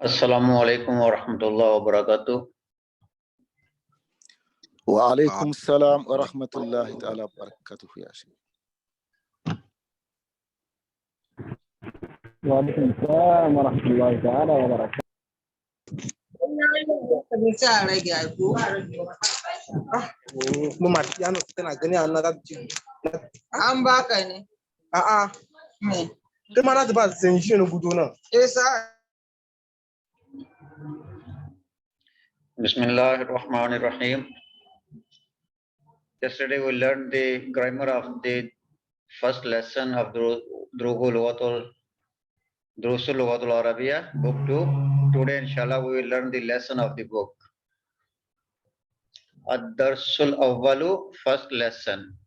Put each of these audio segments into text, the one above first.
Assalamu alaikum wa rahmatullahi wa barakatuh. Wa alaikum salam wa rahmatullahi ta'ala wa barakatuh ya Sheikh. Wa alaikum salam wa rahmatullahi ta'ala wa barakatuh. Mu Marciano tana gani a na gaji. An baka ne. A'a, Me? kai ma na ta ba san shi ne gudu nan. Esa Bismillah ar-Rahman ar-Rahim. Yesterday we learned the grammar of the first lesson of Drusul Lughatul Arabiya, book 2. Today inshallah we will learn the lesson of the book. Ad-Darsul Awwalu, first lesson.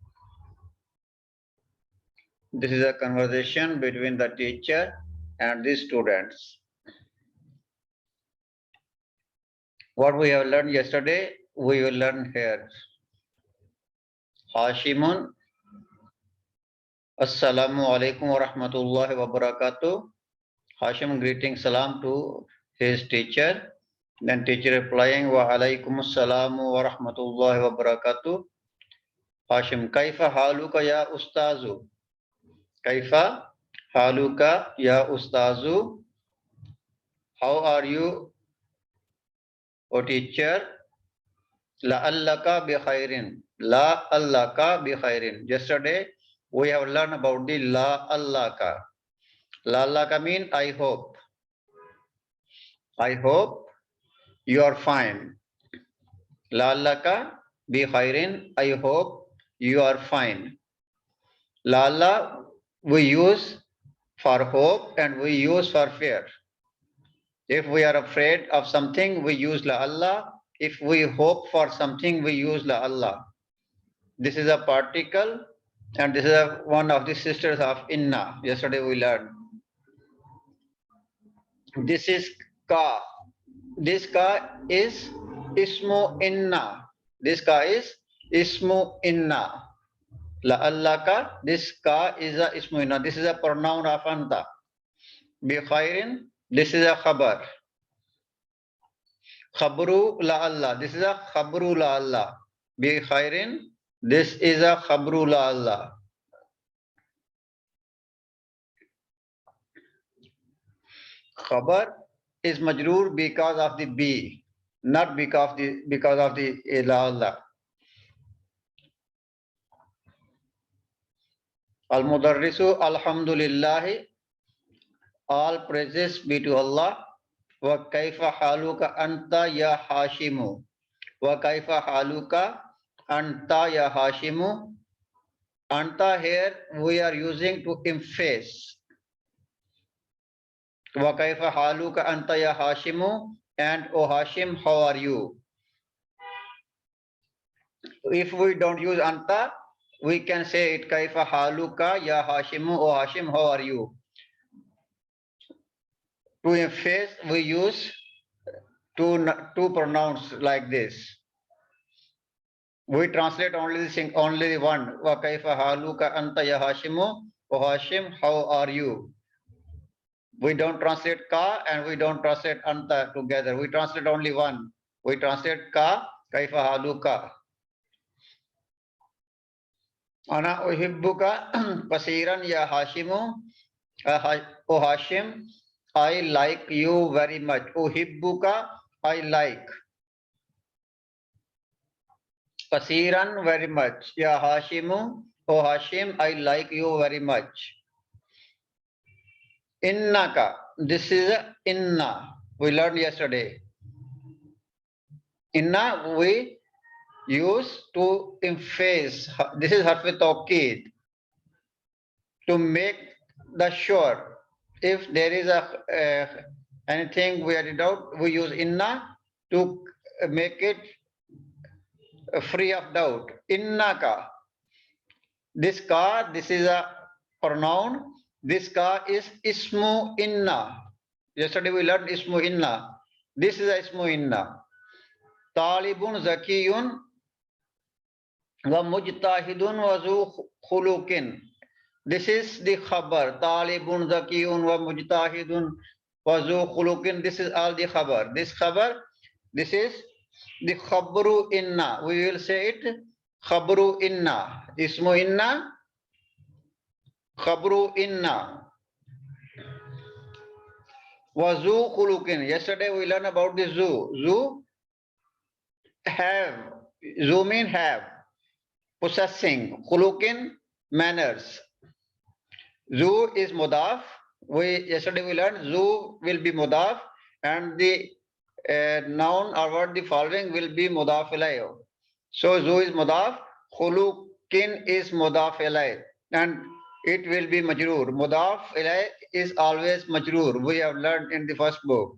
This is a conversation between the teacher and the students. What we have learned yesterday, we will learn here. Hashimun, Assalamu alaikum wa rahmatullahi wa barakatuh. Hashim greeting salam to his teacher. Then teacher replying wa alaikum assalamu wa rahmatullahi wa barakatuh. Hashim, kaifa haluka ya ustazu? Kaifa haluka ya ustazu? How are you, O teacher? La'allaka bi khairin. La'allaka bi khairin. Yesterday we have learned about the la'allaka. La'allaka means I hope. I hope you are fine. La'allaka bi khairin. I hope you are fine. La'alla we use for hope and we use for fear. If we are afraid of something, we use la'alla. If we hope for something, we use la'alla. This is a particle and this is one of the sisters of inna. Yesterday we learned. This is ka. This ka is ismu inna. This ka is ismu inna. La'allaka, this ka is a ismu inna. This is a pronoun of anta. Bi khairin, this is a khabar. Khabru la'alla, this is a khabru la'alla. Bi khairin, this is a khabru la'alla. Khabar is majroor because of the B, not because of the la'alla. Al-Mudarrisu alhamdulillahi, all praises be to Allah. Wa kaifa haluka anta ya Hashimu. Wa kaifa haluka anta ya Hashimu. Anta here we are using to emphasize. Wa kaifa haluka anta ya Hashimu, and O Hashim, how are you? If we don't use anta, we can say it kaifa haluka ya Hashimu, O Hashim, how are you? To emphasize, we use two pronouns like this. We translate only one. Wa kaifa haluka anta ya Hashimu, O Hashim, how are you? We don't translate ka and we don't translate anta together. We translate only one. We translate ka, kaifa haluka. Ana uhibbuka kasiran ya Hashimu, O Hashim, I like you very much. Uhibbuka, I like. Kasiran, very much. Ya Hashimu, O Hashim, I like you very much. Innaka, this is a inna. We learned yesterday. Inna we use to emphasize. This is harf tawqid. To make the sure. If there is anything we are in doubt, we use inna to make it free of doubt. Innaka. This ka, this is a pronoun. This ka is ismu inna. Yesterday we learned ismu inna. This is a ismu inna. Talibun zakiyun wa mujtahidun wa zu khuluqin. This is the khabar. Talibun zakiyun wa mujtahidun Wazu khuluqin, this is all the khabar. This khabar, this is the khabru inna. We will say it khabru inna. Ismu inna, khabru inna. Wazu khuluqin. Yesterday we learned about the zoo. Zoo have. Zoo mean have. Possessing. Khuluqin, manners. Zoo is mudaf. Yesterday we learned zoo will be mudaf and the noun or word the following will be mudaf ilayh. So zoo is mudaf, khuluqin is mudaf ilayh, and it will be majroor. Mudaf ilayh is always majroor. We have learned in the first book.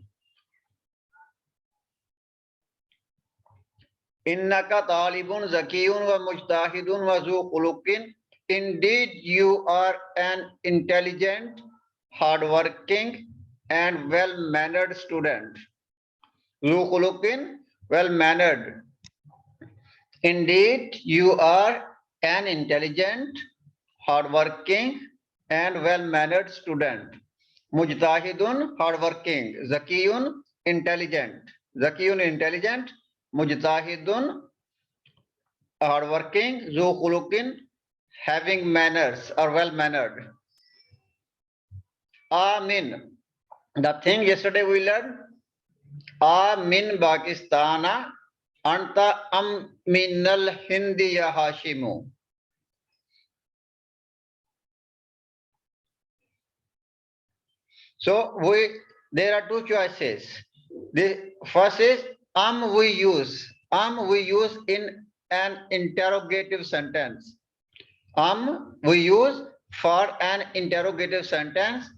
Innaka talibun zakiyun wa mujtahidun wa zu khuluqin. Indeed, you are an intelligent, hardworking, and well-mannered student. Zu khuluqin, well-mannered. Indeed, you are an intelligent, hardworking, and well-mannered student. Mujtahidun, hardworking. Zakiyun, intelligent. Zakiyun, intelligent. Mujtahidun, hardworking. Zu khuluqin, having manners or well-mannered. Amin. The thing yesterday we learned. Amin Pakistana anta am minal hindi ya Hashimu. So there are two choices. The first is we use in an interrogative sentence. We use for an interrogative sentence,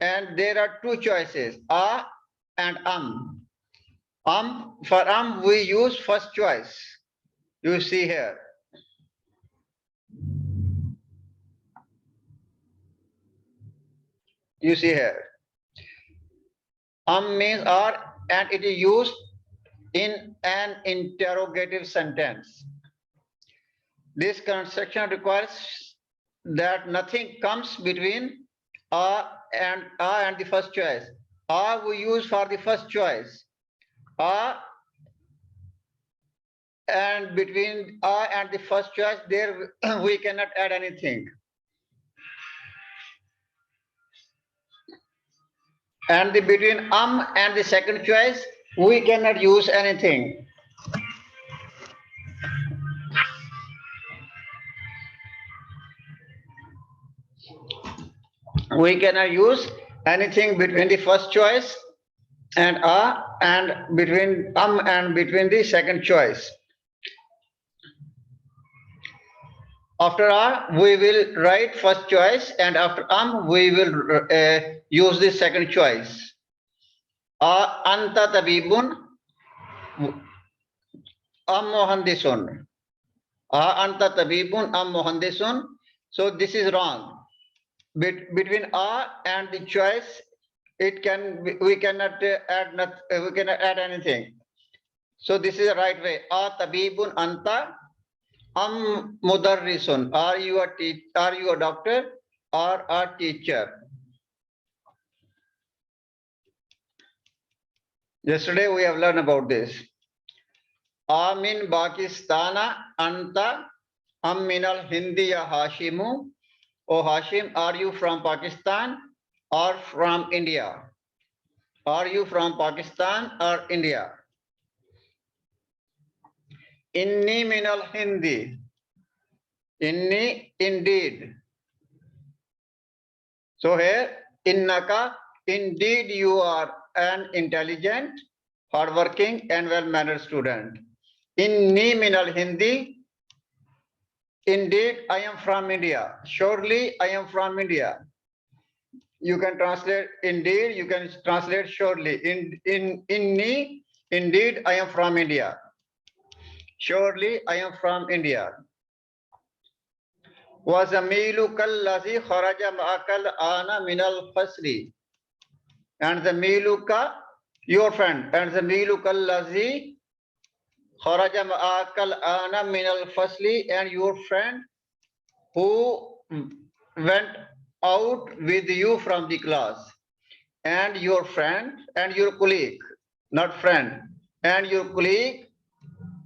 and there are two choices, a and for we use first choice. You see here. You see here. Means are, and it is used in an interrogative sentence. This construction requires that nothing comes between a and the first choice. A we use for the first choice. And between a and the first choice, there we cannot add anything. And between and the second choice, we cannot use anything. We cannot use anything between the first choice and between and between the second choice. After we will write first choice, and after we will use the second choice. Anta tabibun muhandisun. Anta tabibun muhandisun. So this is wrong. Between and the choice, we cannot add anything. So this is the right way. Tabibun anta mudarrisun. Are you a doctor or a teacher? Yesterday we have learned about this. Amin Pakistana anta minal hindi ya Hashimu. Oh Hashim, are you from Pakistan or from India? Are you from Pakistan or India? Inni minal Hindi. Inni, indeed. So here, innaka, indeed you are an intelligent, hardworking, and well-mannered student. Inni minal Hindi. Indeed, I am from India. Surely, I am from India. You can translate indeed, you can translate surely. Inni, indeed, I am from India. Surely, I am from India. وَزَمِيلُكَ الَّذِي خَرَجَ مَعَكَ الْآنَ مِنَ الْفَصْلِ. And Zamiluka, your friend, and Zamiluka الَّذِي خَرَجَ مَعَكَ الْآنَ مِنَ الْفَصْلِ, and your friend who went out with you from the class. and your friend and your colleague, not friend, and your colleague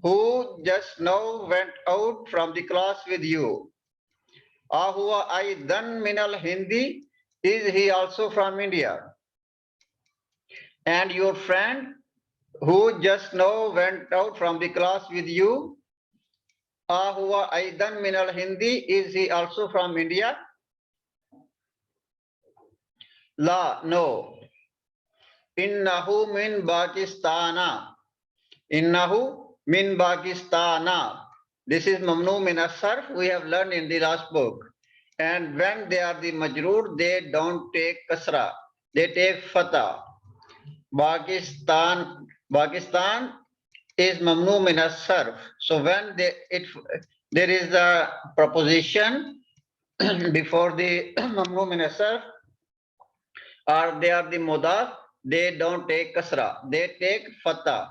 who just now went out from the class with you. Ahuwa aidan minal Hindi, is he also from India? And your friend who just now went out from the class with you, Ahuwa aidan minal Hindi, is he also from India? La, no. Innahu min Pakistana. Innahu min Pakistana. This is mamnu min as-sarf, we have learned in the last book. And when they are the majroor, they don't take kasra, they take fatha. Pakistan is mamnu min as-sarf. So when there is a preposition before the mamnu min as-sarf, or they are the mudaf, they don't take kasra, they take fatha.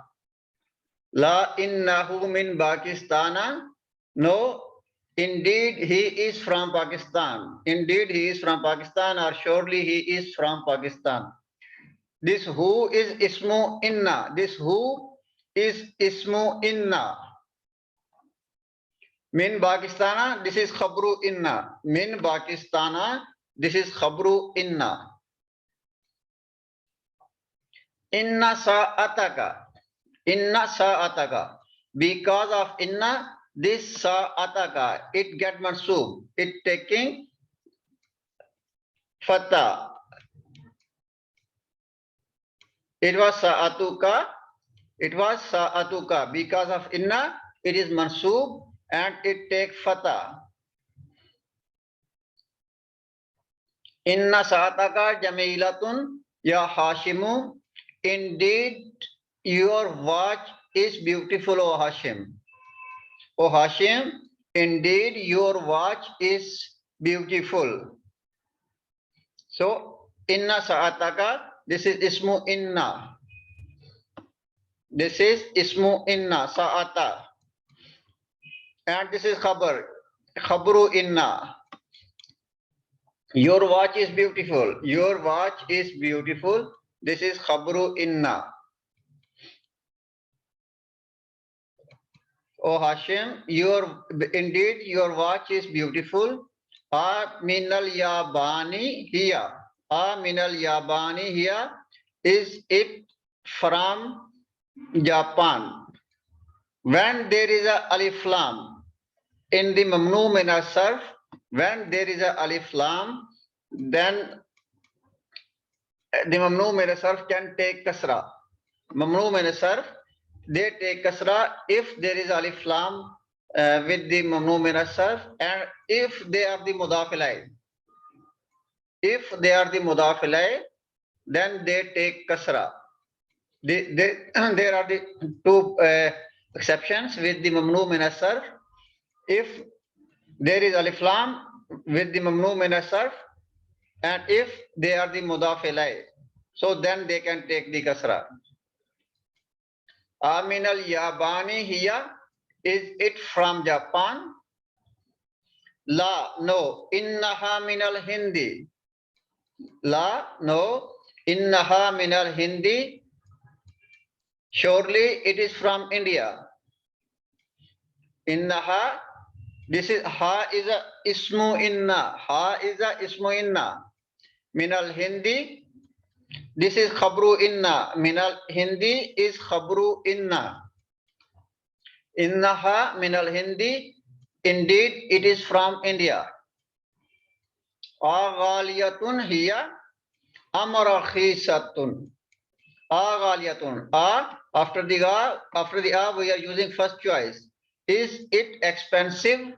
La innahu min Pakistana. No, indeed he is from Pakistan. Indeed he is from Pakistan, or surely he is from Pakistan. This who is ismu inna. This who is ismu inna. Min Pakistana, this is khabru inna. Min Pakistana, this is khabru inna. Inna sa'ataka. Inna sa'ataka. Because of inna, this sa'ataka, it get mansub. It taking fatha. It was sa'atuka. It was sa'atuka. Because of inna, it is mansub and it take fatha. Inna sa'ataka jamilatun ya Hashimu. Indeed, your watch is beautiful, O Hashim. O Hashim, indeed your watch is beautiful. So, inna sa'ataka, this is ismu inna. This is ismu inna, sa'ata. And this is khabar, khabru inna. Your watch is beautiful. Your watch is beautiful. This is khabru inna. O Hashim, indeed your watch is beautiful. A minal yabani here. A minal yabani here. Is it from Japan? When there is a alif lam in the mamnu min as-sarf, when there is a alif lam, then the mamnu min as-sarf can take kasra. Mamnu min as-sarf, they take kasra if there is alif lam with the mamnu min as-sarf, and if they are the mudaf ilayh. If they are the mudaf ilayh, then they take kasra. There are the two exceptions with the mamnu min as-sarf. If there is alif lam with the mamnu min as-sarf, and if they are the mudaf ilayh, so then they can take the kasra. Aminal Yabani here, is it from Japan? La, no. Innaha minal Hindi. La, no. Innaha minal Hindi. Surely it is from India. Innaha, this is ha is a ismu inna. Ha is a ismu inna. Minal Hindi. This is khabru inna. Minal Hindi is khabru inna. Innaha minal Hindi. Indeed, it is from India. Aghaliyatun hiya amarakhisatun. Aghaliyatun. After the a, we are using first choice. Is it expensive?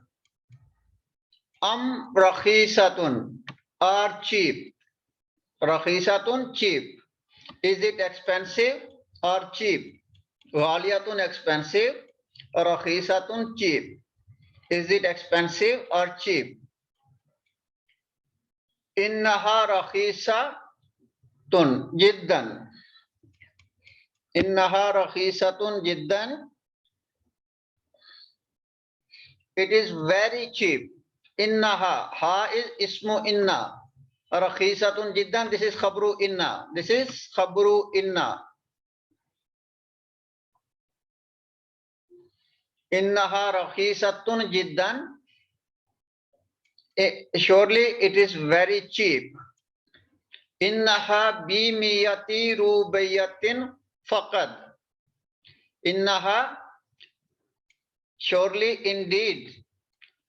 Rakhisatun, or cheap. Rakhisatun, cheap. Is it expensive or cheap? Ghaliyatun, expensive. Rakhisatun, cheap. Is it expensive or cheap? Innaha rakhisatun jiddan. Innaha rakhisatun jiddan. It is very cheap. Innaha, ha is ismu inna. Rakhisatun jiddan. This is khabru inna. This is khabru inna. Innaha rakhisatun jiddan. Surely it is very cheap. Innaha bimiyati rubayatin faqad. Innaha, surely, indeed.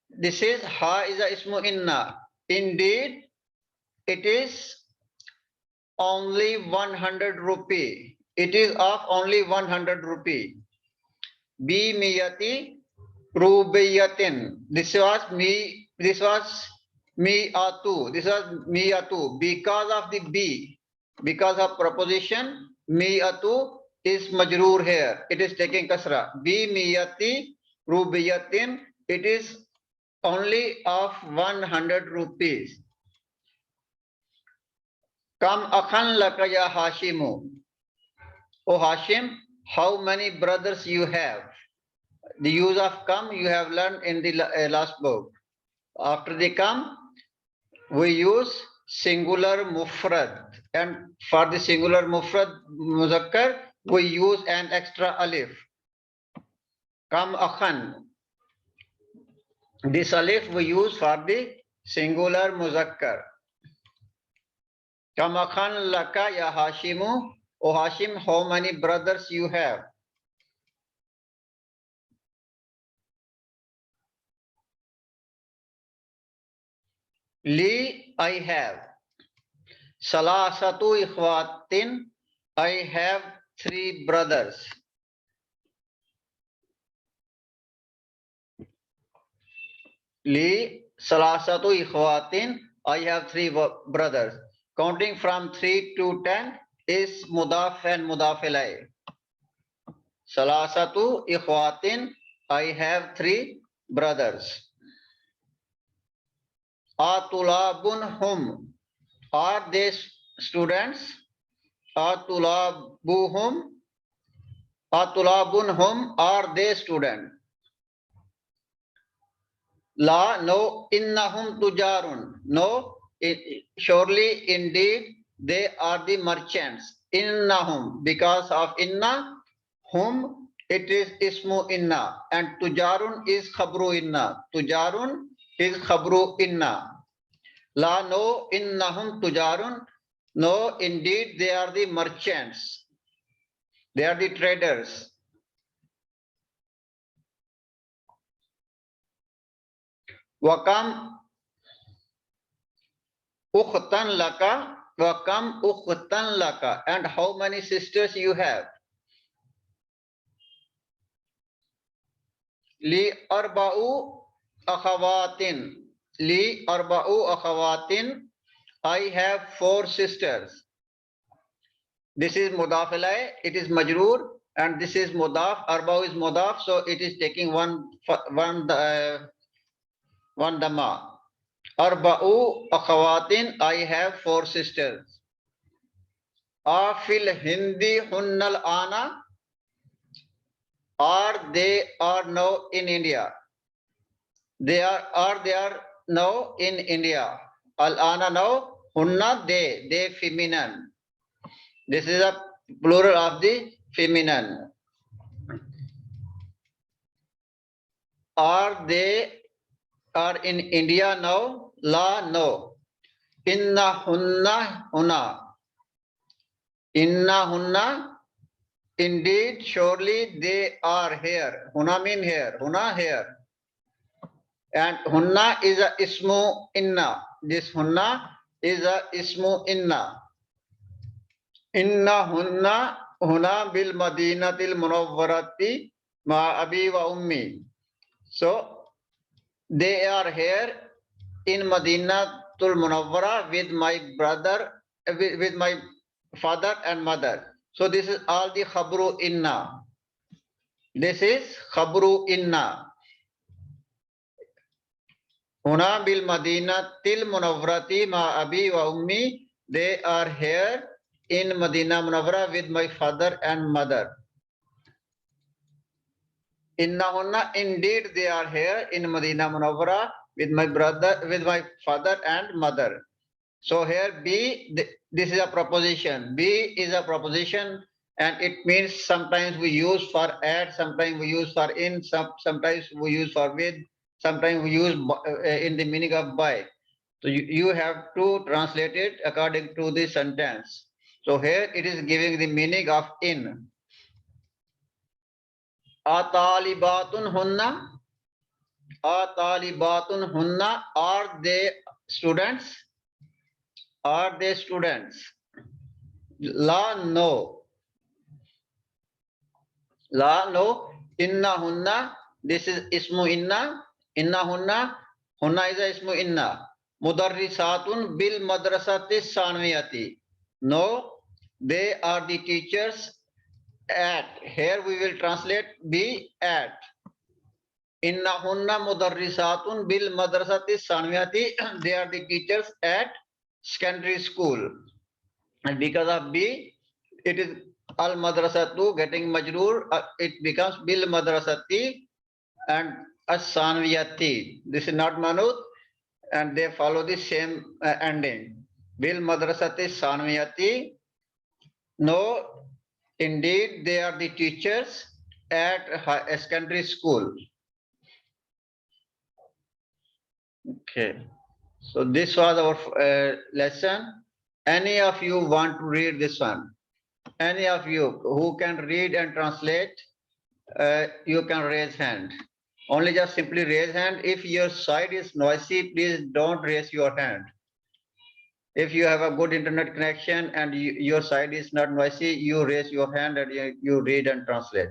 This is ha is a ismu inna. Indeed, it is only 100 rupee. It is of only 100 rupee. Bimiyati rubayatin. This was mi atu. This was mi atu. Because of the B, because of proposition, mi atu is majroor here. It is taking kasra. Bi miyati rubiyatin. It is only of 100 rupees. Kam akhan laka ya Hashimu. O Hashim, how many brothers you have? The use of kam you have learned in the last book. After the kam, we use singular mufrad, and for the singular mufrad muzakkar we use an extra alif. Kam akhan. This alif we use for the singular muzakkar. Kam akhan laka ya Hashimu. O Hashim, how many brothers you have? Li, I have. Salasatu ikhwatin, I have 3 brothers. Li salasatu ikhwatin, I have 3 brothers. Counting from 3 to 10 is mudaf and mudaf ilay. Salasatu ikhwatin, I have 3 brothers. Atulabun hum, are they students? Atulabuhum, atulabun hum, are they students? La, no. Innahum tujarun, no. Surely, indeed, they are the merchants. Innahum, because of inna, hum, it is ismu inna, and tujarun is khabru inna. Tujarun is khabru inna. La, no. Innahum tujarun, no. Indeed, they are the merchants. They are the traders. Wakam ukhtan laka, wakam ukhtan laka, and how many sisters you have? Li arba'u akhawatin, li arba'u akhawatin, I have 4 sisters. This is mudaf ilay, it is majroor, and this is mudaf. Arba'u is mudaf, so it is taking one dhamma. Arba'u akhawatin, I have 4 sisters. Afil hindi hunnal ana, are they are now in India? They are now in India. Al ana now, hunna they feminine. This is a plural of the feminine. Are they are in India now? La, no. Inna hunna hunna. Inna hunna, indeed, surely they are here. Hunna mean here. Hunna here. And hunna is a ismu inna. This hunna is a ismu inna. Inna hunna hunna bil madinatil munawwarati ma abi wa ummi. So they are here in Madinatul Munawwara with my brother, with my father and mother. So this is all the khabru inna. This is khabru inna. Huna bil Madinatil Munawwarati ma abi wa ummi. They are here in Madinah Munawwara with my father and mother. Innahunna, indeed they are here in Madinah Munawwara with my brother, with my father and mother. So here B, this is a proposition. B is a proposition, and it means sometimes we use for at, sometimes we use for in, sometimes we use for with, sometimes we use in the meaning of by. So you have to translate it according to the sentence. So here it is giving the meaning of in. Atalibatun hunna. Atalibatun hunna. Are they students? Are they students? La, no. La, no. Inna hunna. This is ismu inna. Inna hunna. Hunna is a ismu inna. Mudarrisatun bil madrasati sanviyati. No, they are the teachers at. Here we will translate be at. Inna hunna mudarrisatun bil madrasati sanviyati. They are the teachers at secondary school. And because of B, it is al madrasatu getting majroor. It becomes bil madrasati and as sanviyati. This is not manut, and they follow the same ending. Bil madrasati sanviyati. No, indeed, they are the teachers at a secondary school. Okay, so this was our lesson. Any of you want to read this one? Any of you who can read and translate, you can raise hand. Only just simply raise hand. If your side is noisy, please don't raise your hand. If you have a good internet connection and your side is not noisy, you raise your hand and you read and translate.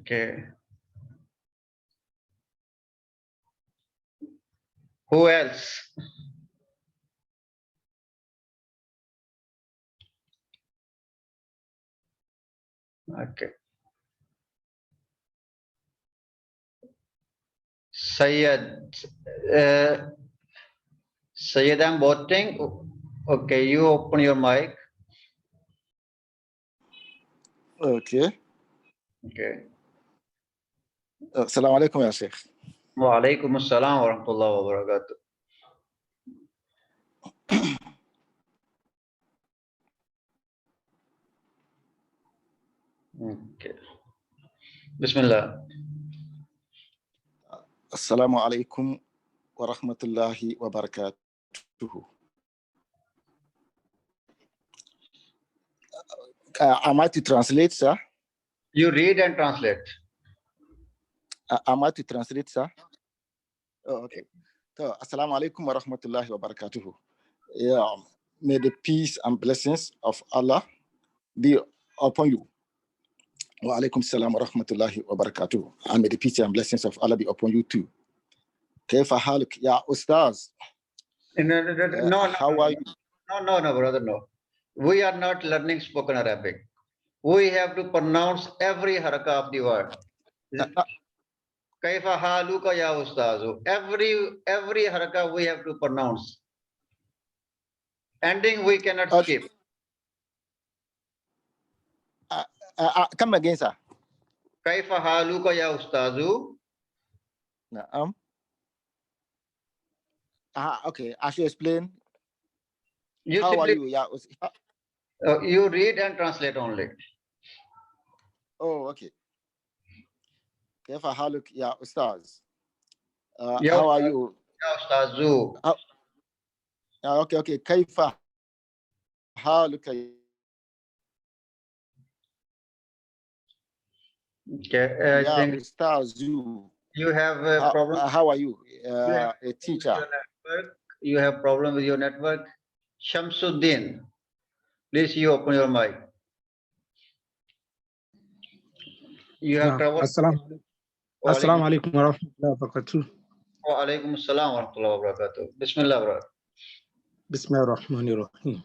Okay. Who else? Okay. Syed. Syed, I'm voting. Okay, you open your mic. Okay. Okay. Assalamu alaikum, ya Sheikh. Wa alaikum assalam wa rahmatullahi wa barakatuh. Okay. Bismillah. Assalamu alaikum wa rahmatullahi wa barakatuhu. Am I to translate, sir? You read and translate. Am I to translate, sir? Oh, okay. So, assalamu alaikum wa rahmatullahi wa barakatuhu. Yeah, may the peace and blessings of Allah be upon you. Wa alaikum salam wa rahmatullahi wa barakatuhu. And may the peace and blessings of Allah be upon you too. Kayfa halik ya ustaz? No, how are you? No, brother, no. We are not learning spoken Arabic. We have to pronounce every haraka of the word. Kaifa haluka ya ustazu. Every haraka we have to pronounce. Ending we cannot skip. Come again, sir. Kaifa haluka ya ustazu. Okay, I should explain. You how simply, are you? Yeah. You read and translate only. Oh, okay. Kaifa haluk ya ustaz? Ya how are you? Ya ustazu. Okay. Kaifa haluk? Okay, I think ustazu. You have a problem. How are you? A teacher. You have problem with your network. Shamsuddin, please you open your mic. You have trouble. Assalamu alaikum wa rahmatullahi wa barakatuh. Wa alaikum assalam wa rahmatullahi wa barakatuh. Bismillah, brother. Bismillahir Rahmanir Rahim.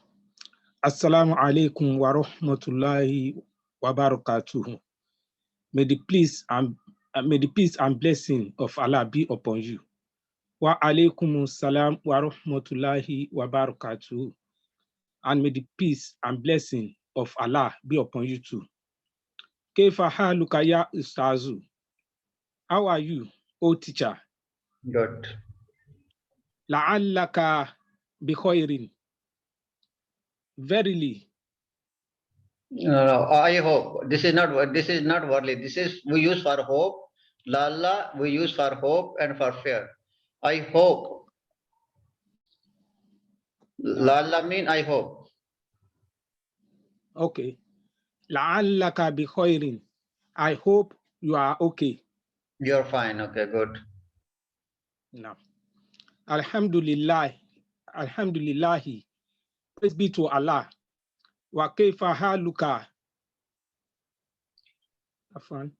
Assalamu alaikum wa rahmatullahi wa barakatuh. May the peace and blessing of Allah be upon you. Wa alaikum assalam wa rahmatullahi wa barakatuh. And may the peace and blessing of Allah be upon you too. Kaifa haluka ya ustazu? How are you, O teacher? Good. لعلك بخير. Verily. No, I hope. This is not worldly. This is we use for hope. Lalla we use for hope and for fear. I hope. Lalla mean I hope. Okay. لعلك بخير. I hope you are okay. You're fine. Okay, good. Now, Alhamdulillah. Alhamdulillah. Praise be to Allah. Wa kayfa haluka. Afwan.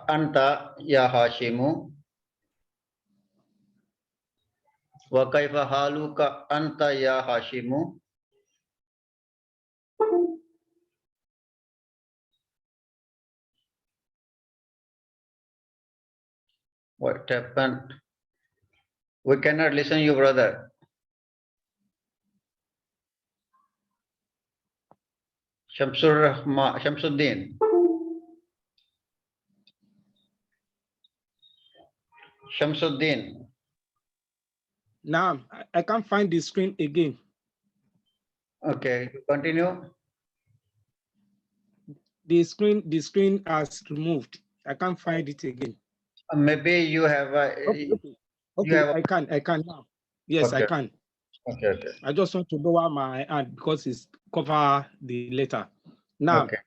Anta ya Hashimu. Wa kaifa haluka anta ya Hashimu. What happened? We cannot listen you, brother. Shamsuddin. Shamsuddin. Now, I can't find the screen again. Okay, continue. The screen has removed. I can't find it again. Maybe you have a. Okay. I can now. Yes, Okay. I can. Okay. I just want to lower my hand because it's cover the letter. Now, Okay.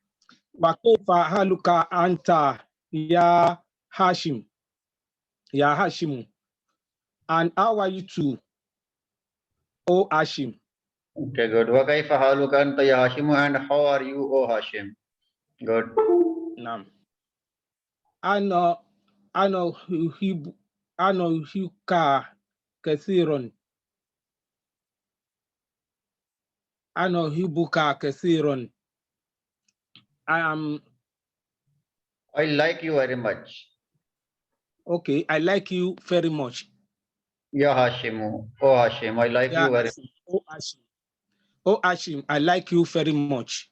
Wakofa haluka anta ya Hashim. Ya Hashimu. And how are you too, O Hashim? Okay, good. Wa kaifa haluka anta ya Hashimu, and how are you, O Hashim? Good. Now, Ano huka kathiron. Ano hibuka kathiron. I like you very much. Okay, I like you very much. Ya Hashimu. O Hashim, I like you very much. O Hashim. O Hashim, I like you very much.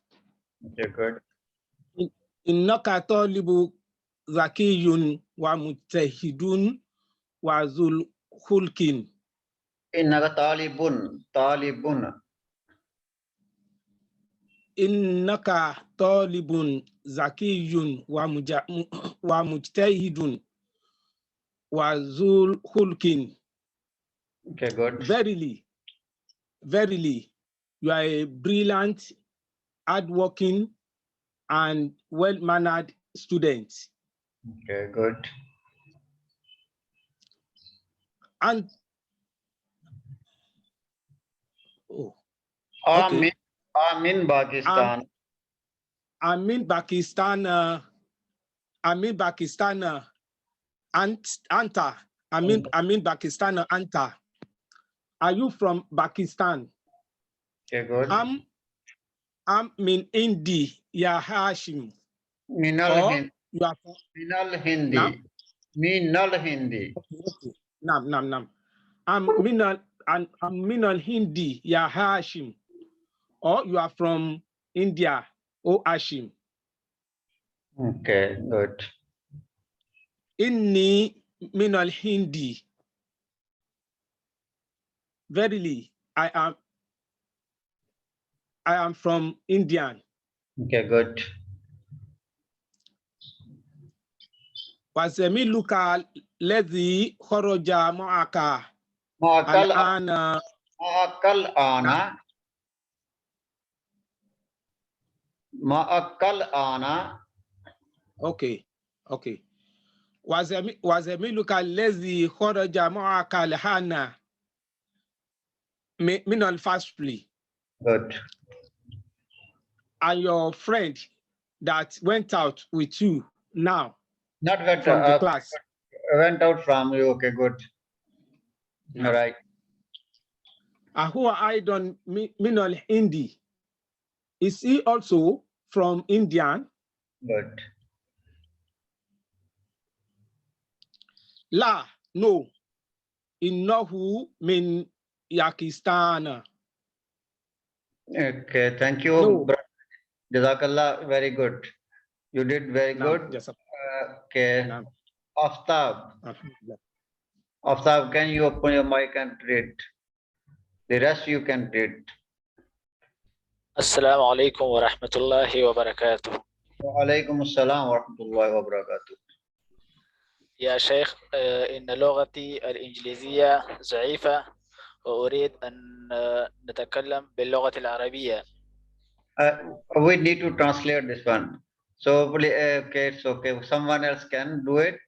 Okay, good. Innaka talibu zakiyun wa mutahidun wa zul khulkin. Innaka talibun. Innaka talibun zakiyun wa mujtahidun wa zul khulkin. Okay, good. Verily, you are a brilliant, hardworking, and well-mannered student. Okay, good. And Amin Pakistan. Amin Pakistan. Anta. Amin Pakistan. Anta. Are you from Pakistan? Okay, good. I'm min Hindi, ya Hashim. Minal Hindi. Okay. Nam. I'm minal Hindi, ya Hashim. Or you are from India, O Hashim. Okay, good. Inni minal Hindi. Verily, I am from Indian. Okay, good. Wasemiluka ledhi khoroja ma'aka. Ma'akal ana. Okay. Wasemiluka ledhi khoroja ma'aka lehana. Minal fastly. Good. And your friend that went out with you now. Not went from the class. Went out from you. Okay, good. No. All right. Ahua Aidon Minol Hindi. Is he also from Indian? Good. La, no. Innahu min Yakistan. Okay, thank you. No. Jazakallah, very good. You did very good. Yes, Okay. no. Aftab. Aftab, can you open your mic and read? The rest you can read. السلام عليكم ورحمة الله وبركاته. وعليكم السلام ورحمة الله وبركاته. يا شيخ إن لغتي الإنجليزية ضعيفة وأريد أن نتكلم باللغة العربية. We need to translate this one. So, okay, it's okay. Someone else can do it.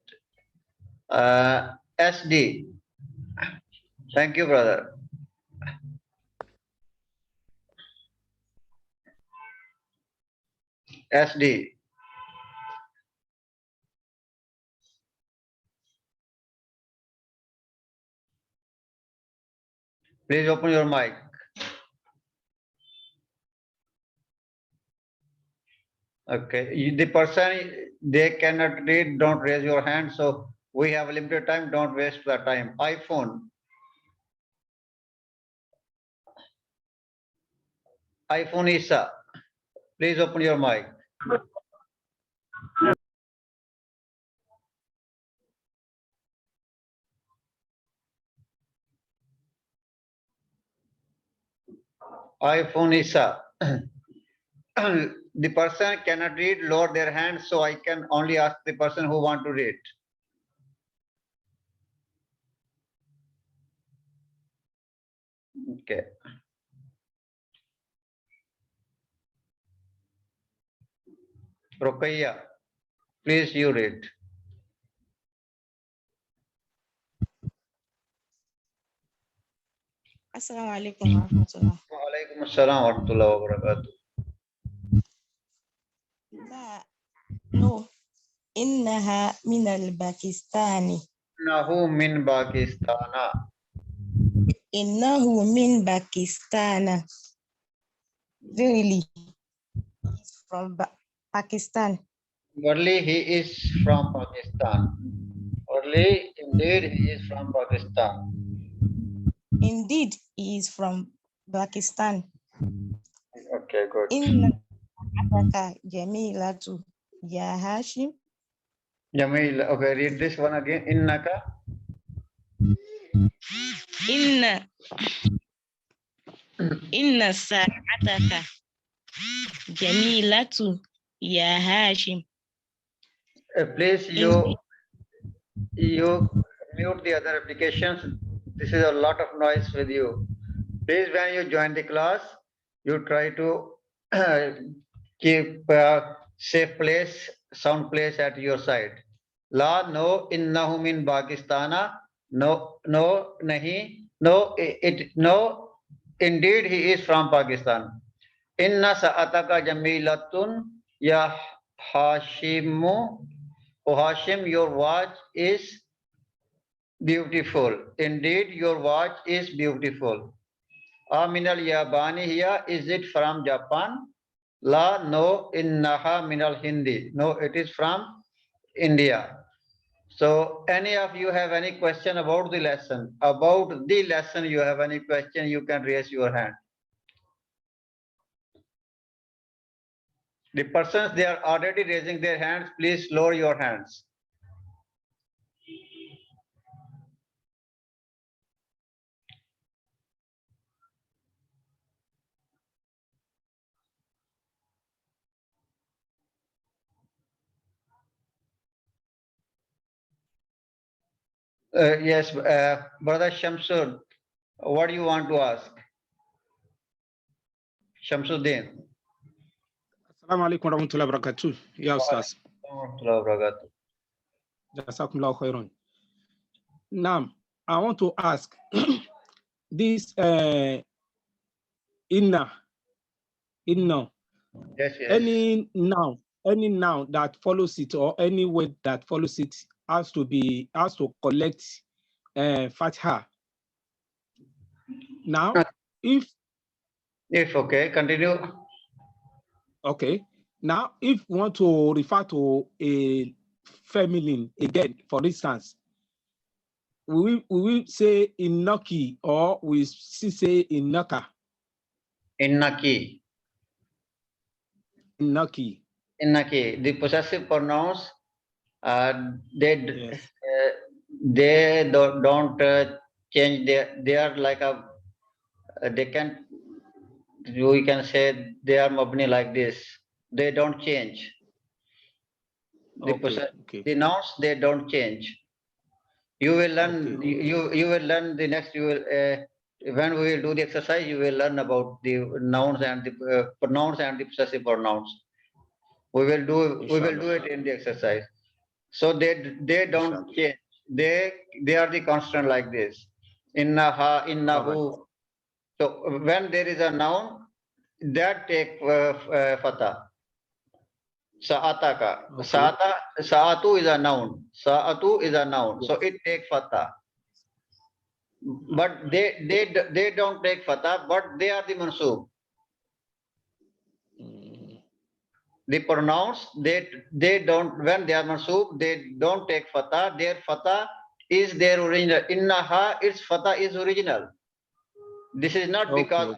SD. Thank you, brother. SD. Please open your mic. Okay, the person they cannot read, don't raise your hand. So we have a limited time, don't waste the time. iPhone. iPhone Isa. Please open your mic. iPhone Isa. The person cannot read, lower their hand, so I can only ask the person who want to read. Okay. Rokaya, please you read. Assalamualaikum warahmatullah. Walaikum assalam warahmatullahi wabarakatuh. No, innaha min al-Pakistani. Innahu min Pakistana. Innahu min Pakistana. Really, he's from Pakistan. Verily he is from Pakistan. Verily, indeed, he is from Pakistan. Indeed, he is from Pakistan. Okay, good. Inna ataka jamilatu ya Hashim. Jamil, okay, read this one again. Innaka. Inna sa'ataka jamilatu ya Hashim. Please you mute the other applications. This is a lot of noise with you. Please, when you join the class, you try to keep safe place, sound place at your side. La, no, innahu min Pakistana. No, no, nahi. No, no. Indeed, he is from Pakistan. Inna sa'ataka jamilatun ya Hashimu. O Hashim, your watch is beautiful. Indeed, your watch is beautiful. Minal Yabani here, is it from Japan? La, no, innaha minal Hindi. No, it is from India. So any of you have any question about the lesson? About the lesson, you have any question, you can raise your hand. The persons, they are already raising their hands, please lower your hands. Yes, Brother Shamsud, what do you want to ask? Shamsuddin. Assalamu alaikum warahmatullahi wabarakatuh. Ya Ustaz. Jazakumullahu khairan. Now, I want to ask this inna. Yes, yes. Any noun that follows it or any word that follows it has to collect fatha. Now, if okay, continue. Okay. Now, if we want to refer to a feminine again, for instance, we will say innaki or we say innaka. Innaki. Innaki. Innaki. The possessive pronouns, they they don't change. They are like a. They can. We can say they are mabni like this. They don't change. The nouns, they don't change. You will learn. You will learn the next. You will. When we will do the exercise, you will learn about the nouns and the pronouns and the possessive pronouns. We will do. We will do it in the exercise. So they don't change. They are the constant like this. Innaha, innahu. So when there is a noun, that take fatha. Sa'ataka. Sa'atu is a noun. Sa'atu is a noun. So it takes fatha. But they don't take fatha, but they are the mansub. The pronouns, they don't, when they are mansub, they don't take fatha. Their fatha is their original. Innaha, its fatha is original. This is not because